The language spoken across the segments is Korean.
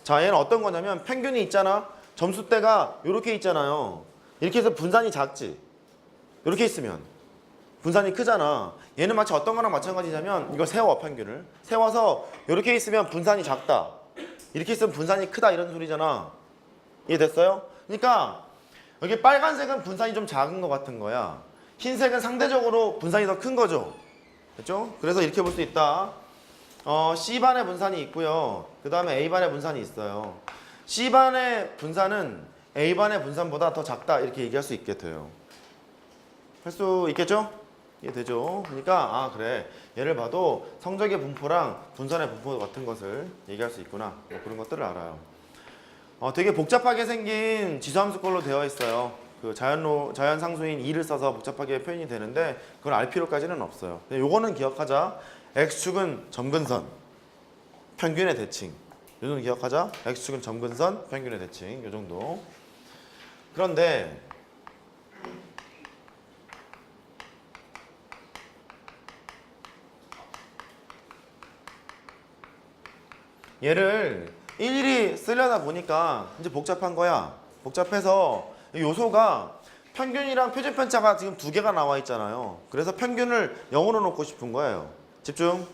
자, 얘는 어떤 거냐면 평균이 있잖아. 점수대가 이렇게 있잖아요. 이렇게 해서 분산이 작지. 이렇게 있으면 분산이 크잖아. 얘는 마치 어떤 거랑 마찬가지냐면 이걸 세워, 평균을. 세워서 이렇게 있으면 분산이 작다. 이렇게 있으면 분산이 크다 이런 소리잖아. 이해됐어요? 그러니까 여기 빨간색은 분산이 좀 작은 것 같은 거야. 흰색은 상대적으로 분산이 더 큰 거죠. 됐죠? 그래서 이렇게 볼 수 있다. C반의 분산이 있고요. 그 다음에 A반의 분산이 있어요. C반의 분산은 A반의 분산보다 더 작다 이렇게 얘기할 수 있게 돼요. 할 수 있겠죠? 이해되죠? 그러니까 그래, 얘를 봐도 성적의 분포랑 분산의 분포 같은 것을 얘기할 수 있구나, 뭐 그런 것들을 알아요. 되게 복잡하게 생긴 지수함수꼴로 되어 있어요. 그 자연상수인 2를 써서 복잡하게 표현이 되는데 그걸 알 필요까지는 없어요. 근데 요거는 기억하자. X축은 점근선, 평균의 대칭. 요 정도 기억하자. X축은 점근선, 평균의 대칭. 요 정도. 그런데 얘를 일일이 쓰려다 보니까 이제 복잡한 거야. 복잡해서 요소가 평균이랑 표준편차가 지금 두 개가 나와 있잖아요. 그래서 평균을 0으로 놓고 싶은 거예요. 집중.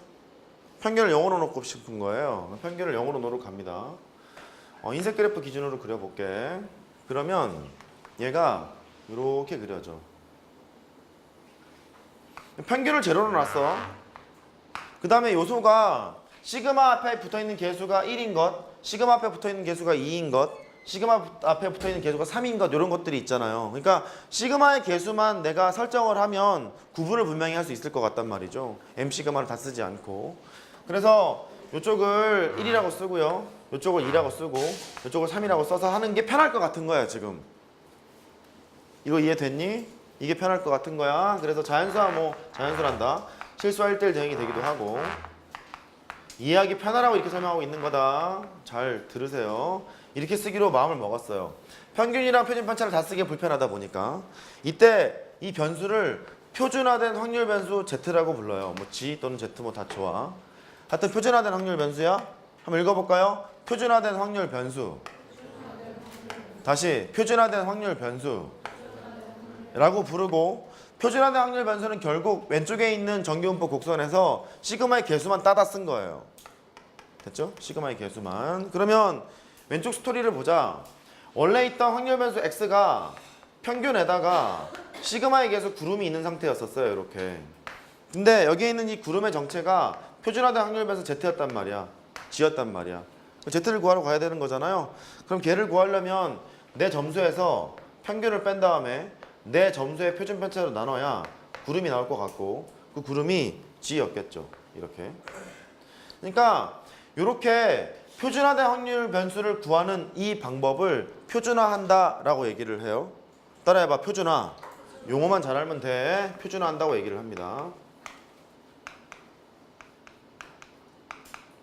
평균을 0으로 놓고 싶은 거예요. 평균을 0으로 놓으러 갑니다. 흰색 그래프 기준으로 그려볼게. 그러면 얘가 이렇게 그려져. 평균을 제로로 놨어. 그 다음에 요소가 시그마 앞에 붙어있는 개수가 1인 것, 시그마 앞에 붙어있는 개수가 2인 것, 시그마 앞에 붙어있는 개수가 3인 것, 이런 것들이 있잖아요. 그러니까 시그마의 개수만 내가 설정을 하면 구분을 분명히 할 수 있을 것 같단 말이죠. M 시그마를 다 쓰지 않고. 그래서 이쪽을 1이라고 쓰고요, 이쪽을 2라고 쓰고, 이쪽을 3이라고 써서 하는 게 편할 것 같은 거야 지금. 이거 이해됐니? 이게 편할 것 같은 거야. 그래서 자연수와 자연수란다. 실수와 1대1 대응이 되기도 하고. 이해하기 편하라고 이렇게 설명하고 있는 거다. 잘 들으세요. 이렇게 쓰기로 마음을 먹었어요. 평균이랑 표준편차를 다 쓰기 불편하다 보니까 이때 이 변수를 표준화된 확률 변수 Z라고 불러요. 뭐 G 또는 Z 뭐 다 좋아. 하여튼 표준화된 확률 변수야. 한번 읽어볼까요? 표준화된 확률 변수. 다시 표준화된 확률 변수 라고 부르고, 표준화된 확률 변수는 결국 왼쪽에 있는 정규분포 곡선에서 시그마의 개수만 따다 쓴 거예요. 됐죠? 시그마의 개수만. 그러면 왼쪽 스토리를 보자. 원래 있던 확률 변수 X가 평균에다가 시그마의 개수 구름이 있는 상태였었어요. 이렇게. 근데 여기에 있는 이 구름의 정체가 표준화된 확률 변수 Z였단 말이야. G였단 말이야. Z를 구하러 가야 되는 거잖아요. 그럼 걔를 구하려면 내 점수에서 평균을 뺀 다음에 내 점수의 표준 편차로 나눠야 구름이 나올 것 같고, 그 구름이 G였겠죠. 이렇게. 그러니까 이렇게 표준화된 확률 변수를 구하는 이 방법을 표준화한다 라고 얘기를 해요. 따라해봐. 표준화. 용어만 잘 알면 돼. 표준화한다고 얘기를 합니다.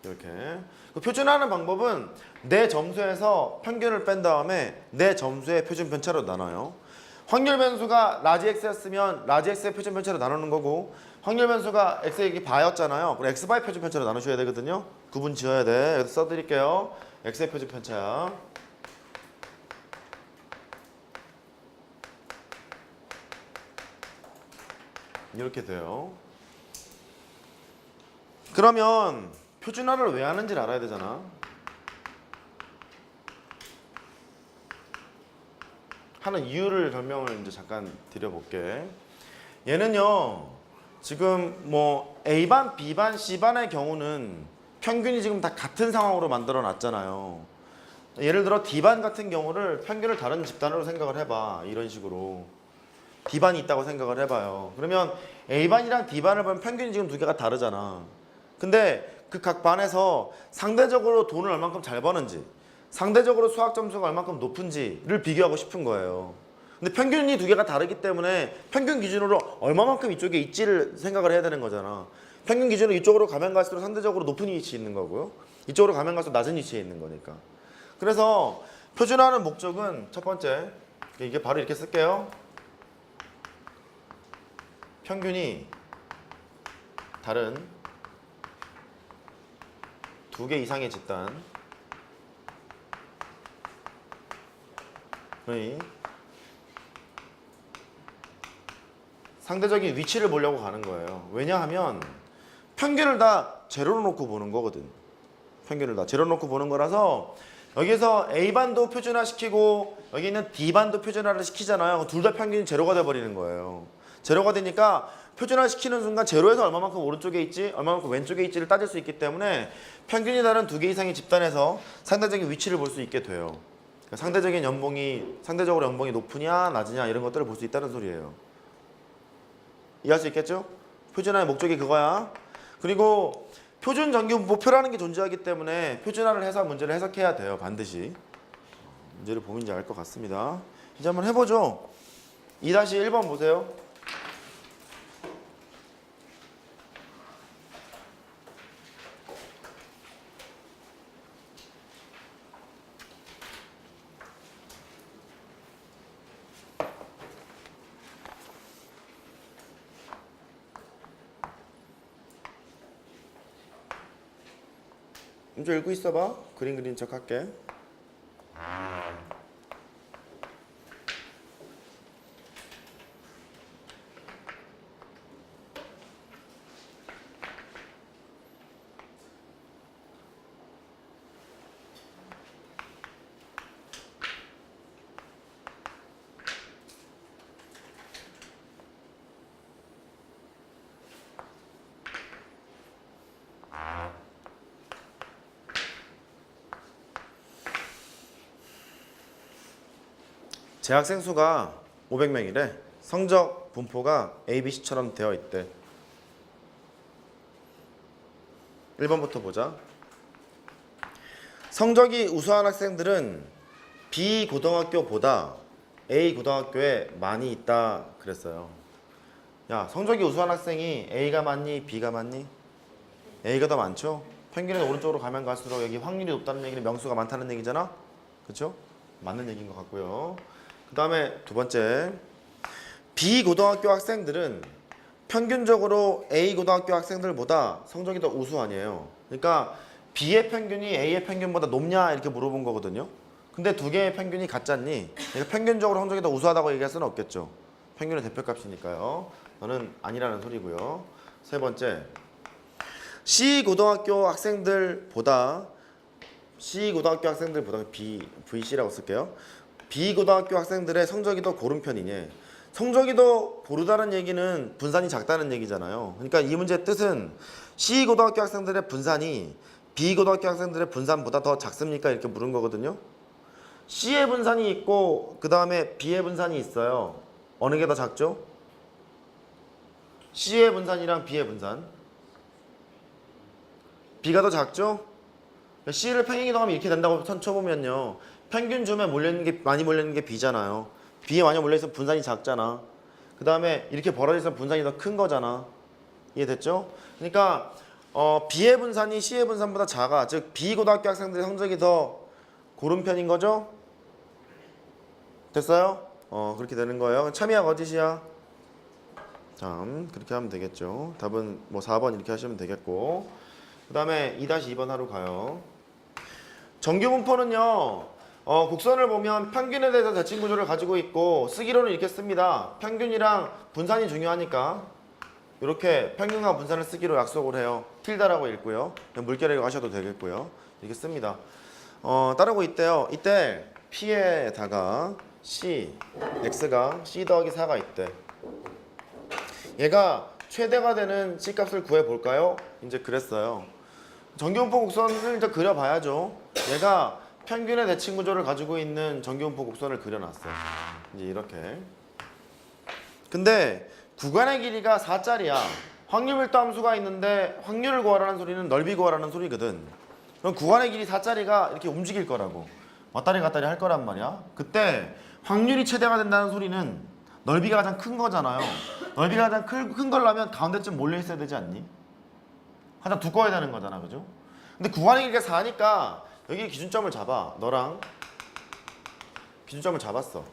이렇게. 그 표준화하는 방법은 내 점수에서 평균을 뺀 다음에 내 점수의 표준 편차로 나눠요. 확률 변수가 라지 X였으면 라지 X의 표준 편차로 나누는 거고, 확률 변수가 X의 바였잖아요. 그럼 X바의 표준 편차로 나누셔야 되거든요. 구분 지어야 돼. 그래서 써드릴게요. X의 표준 편차야. 이렇게 돼요. 그러면 표준화를 왜 하는지를 알아야 되잖아. 하는 이유를 설명을 이제 잠깐 드려볼게. 얘는요, 지금 뭐 A반, B반, C반의 경우는 평균이 지금 다 같은 상황으로 만들어 놨잖아요. 예를 들어 D반 같은 경우를 평균을 다른 집단으로 생각을 해봐. 이런 식으로 D반이 있다고 생각을 해봐요. 그러면 A반이랑 D반을 보면 평균이 지금 두 개가 다르잖아. 근데 그 각 반에서 상대적으로 돈을 얼만큼 잘 버는지, 상대적으로 수학 점수가 얼만큼 높은지를 비교하고 싶은 거예요. 근데 평균이 두 개가 다르기 때문에 평균 기준으로 얼마만큼 이쪽에 있지를 생각을 해야 되는 거잖아. 평균 기준으로 이쪽으로 가면 갈수록 상대적으로 높은 위치에 있는 거고요, 이쪽으로 가면 갈수록 낮은 위치에 있는 거니까. 그래서 표준화하는 목적은 첫 번째, 이게 바로 이렇게 쓸게요. 평균이 다른 두 개 이상의 집단, 상대적인 위치를 보려고 가는 거예요. 왜냐하면 평균을 다 제로로 놓고 보는 거거든. 평균을 다 제로로 놓고 보는 거라서 여기서 A반도 표준화시키고 여기 있는 D반도 표준화를 시키잖아요. 둘 다 평균이 제로가 돼버리는 거예요. 제로가 되니까 표준화시키는 순간 제로에서 얼마만큼 오른쪽에 있지 얼마만큼 왼쪽에 있지를 따질 수 있기 때문에 평균이 다른 두 개 이상의 집단에서 상대적인 위치를 볼 수 있게 돼요. 그러니까 상대적으로 연봉이 높으냐 낮으냐 이런 것들을 볼 수 있다는 소리예요. 이해할 수 있겠죠? 표준화의 목적이 그거야. 그리고 표준 정규분포표라는 게 존재하기 때문에 표준화를 해서 문제를 해석해야 돼요. 반드시. 문제를 보면 이제 알 것 같습니다. 이제 한번 해보죠. 2-1번 보세요. 문제 읽고 있어봐. 그림 그린 척 할게. 재학생 수가 500명이래. 성적 분포가 ABC처럼 되어 있대. 1번부터 보자. 성적이 우수한 학생들은 B 고등학교보다 A 고등학교에 많이 있다 그랬어요. 야, 성적이 우수한 학생이 A가 많니? B가 많니? A가 더 많죠? 평균에서 오른쪽으로 가면 갈수록 여기 확률이 높다는 얘기는 명수가 많다는 얘기잖아? 그쵸? 맞는 얘기인 것 같고요. 그 다음에 두 번째, B 고등학교 학생들은 평균적으로 A 고등학교 학생들보다 성적이 더 우수하니에요. 그러니까 B의 평균이 A의 평균보다 높냐 이렇게 물어본 거거든요. 근데 두 개의 평균이 같잖니? 그러니까 평균적으로 성적이 더 우수하다고 얘기할 수는 없겠죠. 평균의 대표값이니까요. 너는 아니라는 소리고요. 세 번째, C 고등학교 학생들보다 VC라고 쓸게요. B 고등학교 학생들의 성적이 더 고른 편이니 성적이 더 고르다는 얘기는 분산이 작다는 얘기잖아요. 그러니까 이 문제의 뜻은 C 고등학교 학생들의 분산이 B 고등학교 학생들의 분산보다 더 작습니까? 이렇게 물은 거거든요. C의 분산이 있고 그 다음에 B의 분산이 있어요. 어느 게 더 작죠? C의 분산이랑 B의 분산. B가 더 작죠? C를 평행 이동하면 이렇게 된다고 쳐보면요. 평균 줌에 많이 몰려있는 게 B잖아요. B에 많이 몰려있으면 분산이 작잖아. 그 다음에 이렇게 벌어져서 분산이 더 큰 거잖아. 이해됐죠? 그러니까 B의 분산이 C의 분산보다 작아. 즉 B 고등학교 학생들의 성적이 더 고른 편인 거죠? 됐어요? 그렇게 되는 거예요. 참이야 거짓이야? 참 그렇게 하면 되겠죠. 답은 뭐 4번 이렇게 하시면 되겠고, 그 다음에 2-2번 하러 가요. 정규분포는요, 곡선을 보면 평균에 대해서 대칭 구조를 가지고 있고 쓰기로는 이렇게 씁니다. 평균이랑 분산이 중요하니까 이렇게 평균과 분산을 쓰기로 약속을 해요. 틸다라고 읽고요. 물결이라고 하셔도 되겠고요. 이렇게 씁니다. 따르고 있대요. 이때 P에다가 C, X가 C 더하기 4가 있대. 얘가 최대가 되는 C값을 구해볼까요? 이제 그랬어요. 정규분포 곡선을 이제 그려봐야죠. 얘가 평균의 대칭 구조를 가지고 있는 정규분포 곡선을 그려놨어요. 이제 이렇게. 근데 구간의 길이가 4짜리야. 확률 밀도 함수가 있는데 확률을 구하라는 소리는 넓이 구하라는 소리거든. 그럼 구간의 길이 4짜리가 이렇게 움직일 거라고. 왔다리 갔다리 할 거란 말이야. 그때 확률이 최대가 된다는 소리는 넓이가 가장 큰 거잖아요. 넓이가 가장 큰 걸라면 가운데쯤 몰려 있어야 되지 않니? 가장 두꺼워야 되는 거잖아, 그죠? 근데 구간의 길이가 4니까 여기 기준점을 잡아. 너랑 기준점을 잡았어.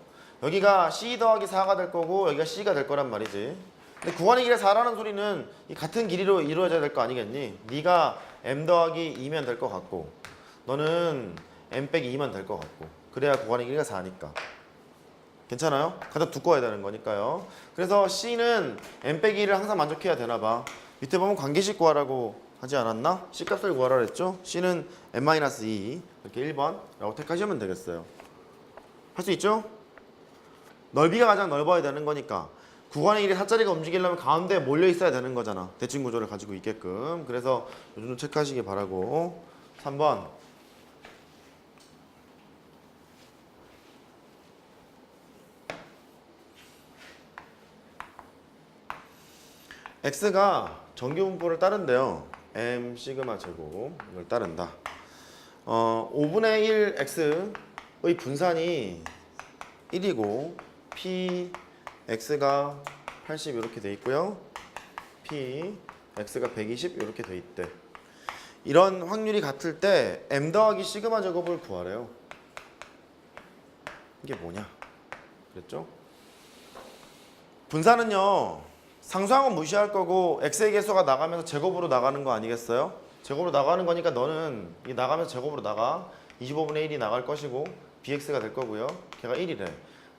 여기가 C 더하기 4가 될 거고 여기가 C가 될 거란 말이지. 근데 구간의 길이가 4라는 소리는 이 같은 길이로 이루어져야 될 거 아니겠니? 네가 M 더하기 2면 될 거 같고 너는 M 빼기 2만 될 거 같고, 그래야 구간의 길이가 4니까. 괜찮아요? 가장 두꺼워야 되는 거니까요. 그래서 C는 M-1을 항상 만족해야 되나 봐. 밑에 보면 관계식 구하라고 하지 않았나? C 값을 구하라 그랬죠? C는 M-2 이렇게 1번라고 택하시면 되겠어요. 할 수 있죠? 넓이가 가장 넓어야 되는 거니까 구간의 길이 사자리가 움직이려면 가운데에 몰려 있어야 되는 거잖아. 대칭 구조를 가지고 있게끔. 그래서 이 정도 체크하시기 바라고. 3번 x가 정규분포를 따른대요. m 시그마 제곱 이걸 따른다. 5분의 1 x의 분산이 1이고 p x가 80 이렇게 돼 있고요. p x가 120 이렇게 돼 있대. 이런 확률이 같을 때 m 더하기 시그마 제곱을 구하래요. 이게 뭐냐? 그랬죠? 분산은요. 상수항은 무시할 거고 x의 개수가 나가면서 제곱으로 나가는 거 아니겠어요? 제곱으로 나가는 거니까 너는 이 나가면서 제곱으로 나가. 25분의 1이 나갈 것이고 bx가 될 거고요. 걔가 1이래.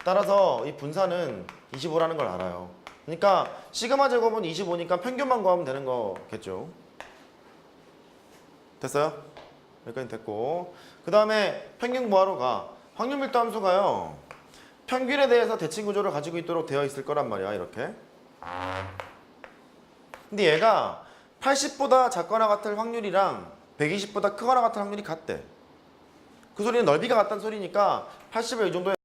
따라서 이 분산은 25라는 걸 알아요. 그러니까 시그마 제곱은 25니까 평균만 구하면 되는 거겠죠. 됐어요? 여기까지 됐고 그 다음에 평균 구하러 가. 확률 밀도 함수가요. 평균에 대해서 대칭 구조를 가지고 있도록 되어 있을 거란 말이야. 이렇게. 근데 얘가 80보다 작거나 같을 확률이랑 120보다 크거나 같은 확률이 같대. 그 소리는 넓이가 같다는 소리니까 80을 이 정도에